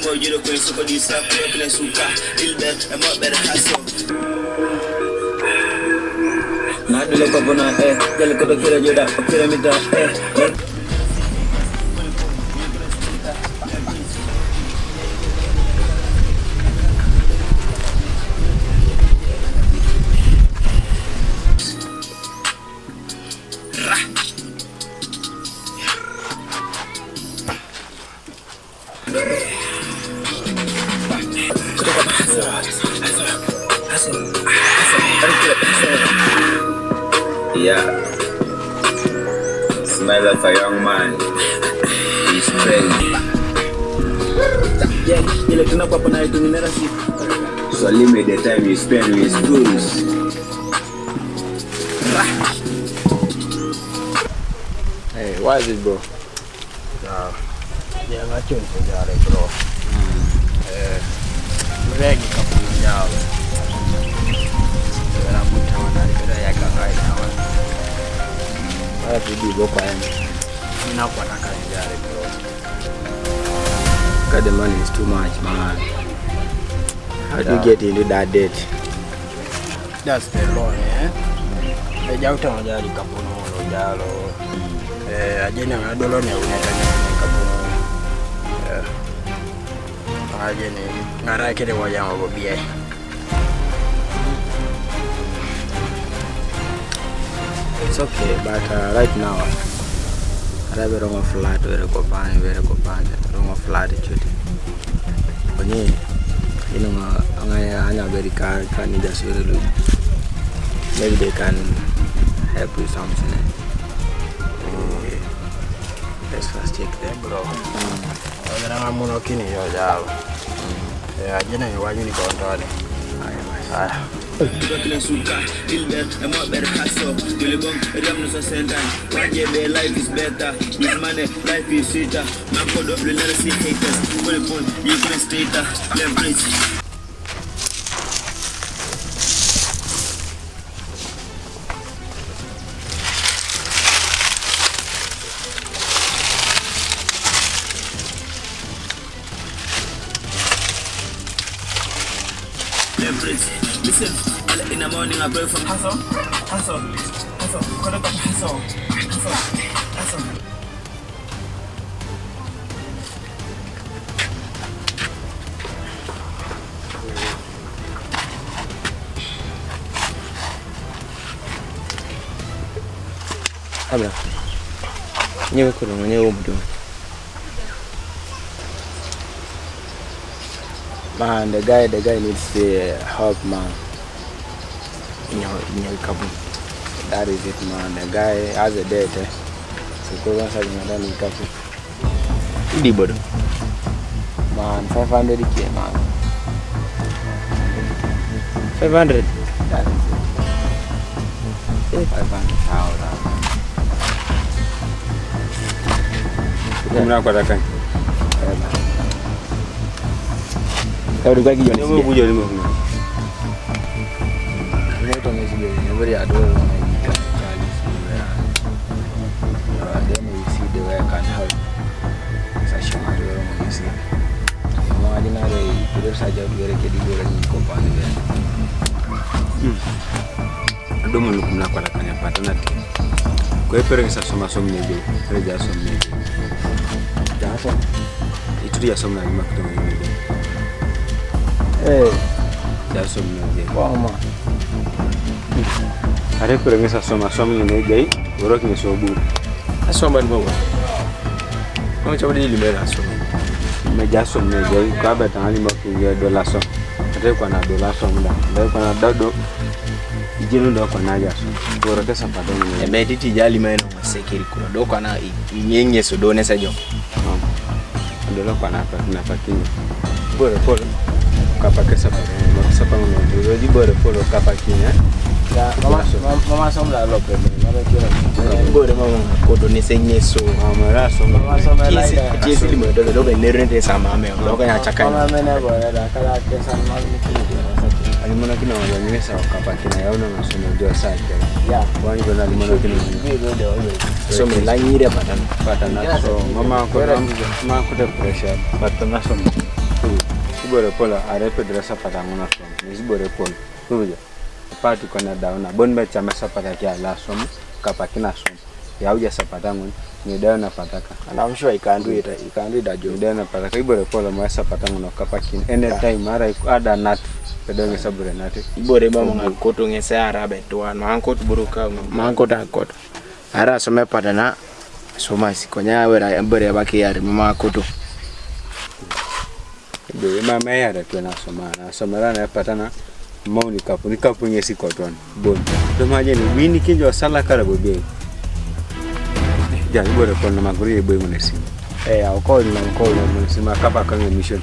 for you to go so for this up in suka ilbe and more better hustle na dole ko bona gel ko do kira joda kira mita Yeah, smell like a young man. He's crazy. Yeah, you look up on I do never see. So limit the time you spend with fools. Hey, why is it, bro? Yeah, I'm not tuned for that, bro. Reggae couple of jobs. When I'm put on that, I can right now. What do you go for him? I'm not what I can do, bro. God, the money is too much, man. How do you get into that debt? That's the law, eh? The Jauta on the Capuno, Jalo. I didn't know Capuno. I didn't. Not I can do what I will be. It's okay, but right now, I have a wrong flat, very copan, wrong flat. You know, I'm very can just really maybe they can help with something. Let's first check them, bro. I'm not kidding you, Jal. I didn't want you to go on. Life is better with money, life is sweeter. Man code up, never see haters. Pull upon you can stay there, leverage. Listen, in the morning I pray from hustle. Got up hustle. Abra. Nyewe kuno, nyewe mdu. Man, the guy needs help, man. In your couple. That is it, man. The guy has a date. So go once again, I don't need couple. Dibodo. Man, 500k, man. 500. That is it. 500,000. Kumna kwa dakan. Tahu juga gini. Nyoba bujo limo. Ini tu mesti dia. Never ada orang yang cari semua. Then we see the way I can help. Saya cuma ada orang yang sih. Mau ada nara itu saja biar kita diorang kopan dia. Ando mun kumna kwa dakan ya patana ti. Kwa pere ngisa soma somnege, reja somnege. Jasa. Itu dia somna ngima kutoka ngime. Jasa somnege. Wah ma. Are pere ngisa soma somnege, oro kinyo sobu. Asoma ndongo. Kama chama dili mbele asoma. Meja somnege kwa beta ali makinyo dola so. Ate kwa na dola so mda. Ndio kwa na dado. Ijino ndo kwa naja so. Oro kesa padoni. Ebeti jali maeno masekeri kuna do kwa na nyenye so do nesa jo. Ndio kwa na pakini. Pole. Kapa kesa padoni. Makisapa ngono. Di bore polo kapa kinya. Ya mama somla lope. Mama kira. Bore mama kodo nisenye so. Mama so mama somla kisi limo do nerente sama me. Do ka chaka. Mama mena bore da kala kesa mama kini. Alimona kina wanyesa kapa kina yaona masomo ndio sasa. Ya, kwani bwana alimona kina. So me lanyire patana so mama ko pressure patana so bore polo arepe dresa patangona from. Is bore polo. Tuja. Party kona dauna. Bon me chama sapata kia la som kapakina som. Ya uja sapatangon ni dauna pataka. And I'm sure you can do it. You can do that job. Dauna pataka ibore polo ma sapatangon kapakin. Anytime mara ada nat pedonge sabure nat. Ibore ba mga koto ngese arabe tuan. Mangkot buruka mangkot angkot. Ara some patana soma sikonya wera ibore baki yari mama koto. Ibore mama yara tuana soma na somara na patana. Mau ni kapu ngesi koton bon to maje ni wini kinjo sala kara bobe ya ibore kono maguri boy munesi I'll call munesi makapa kanga mission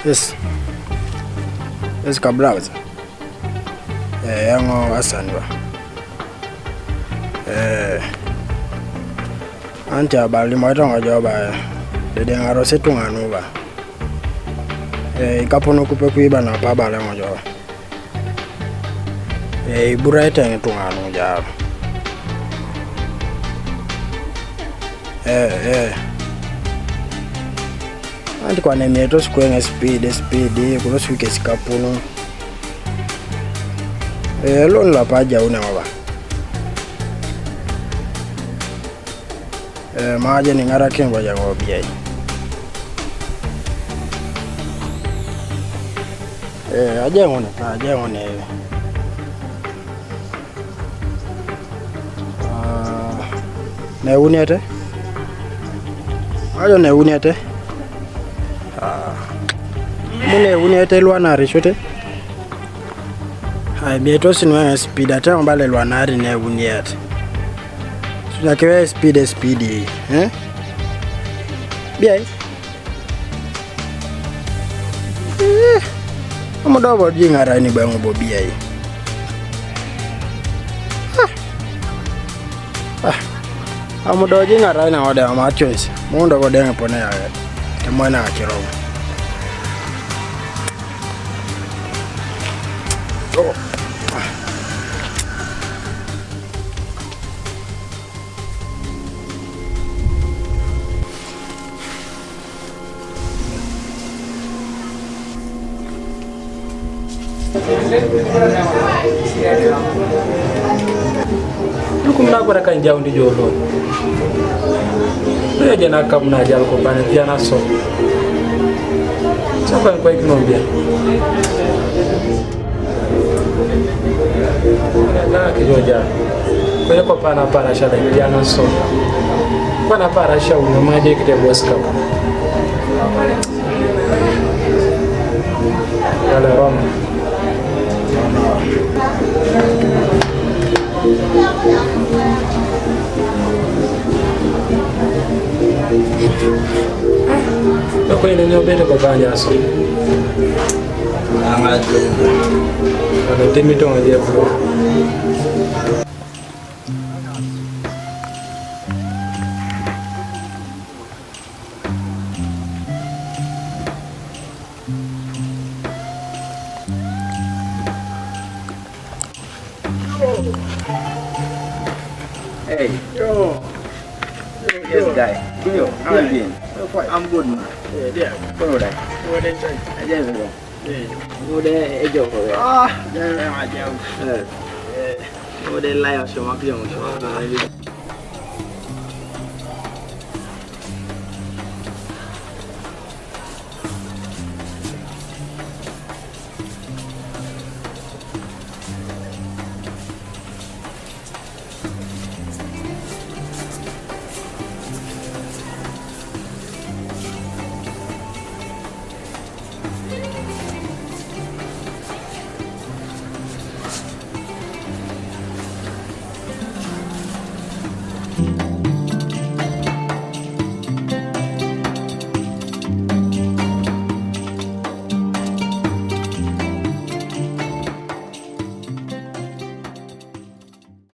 Yes, kabrauza. Yango asanwa. Anti abali mwatonga joba. Dede ngaro setunga nuba. Ikapono kupe kuiba na pabale mojo. Ibura ite ngetunga nuja. Anti kwa nemeto sikuwe speed kurosu wike sikapuno lon la paja une maba maja ni ngara kengo ya ngobiyai aja ngone ne unete ajo ne unete mune unete lwanari shote hai bieto sinwa speed ata mbale lwanari ne uniete tunakewe speed biai amudobo jingara ni bangu bo biai amudobo jingara na ode amachos mundo bodenge pone ya temwana akirogo Dukum na ko kan jawndi jolo no jena kam na jal ko bana tiana so ko ikno bien na ke joja ko pana shala tiana so pana para shawu no maje kite boska yala Roma Ako ini nyobele ko banya so. Angat. Ada timi dong aja bro. Hey, yo. Yes, guy. Yo, how are you doing? I'm good, man. Yeah. What are What is it? I just go. Yeah. What are you doing? Ah, jangan macam. What are you lying? Show me, show me.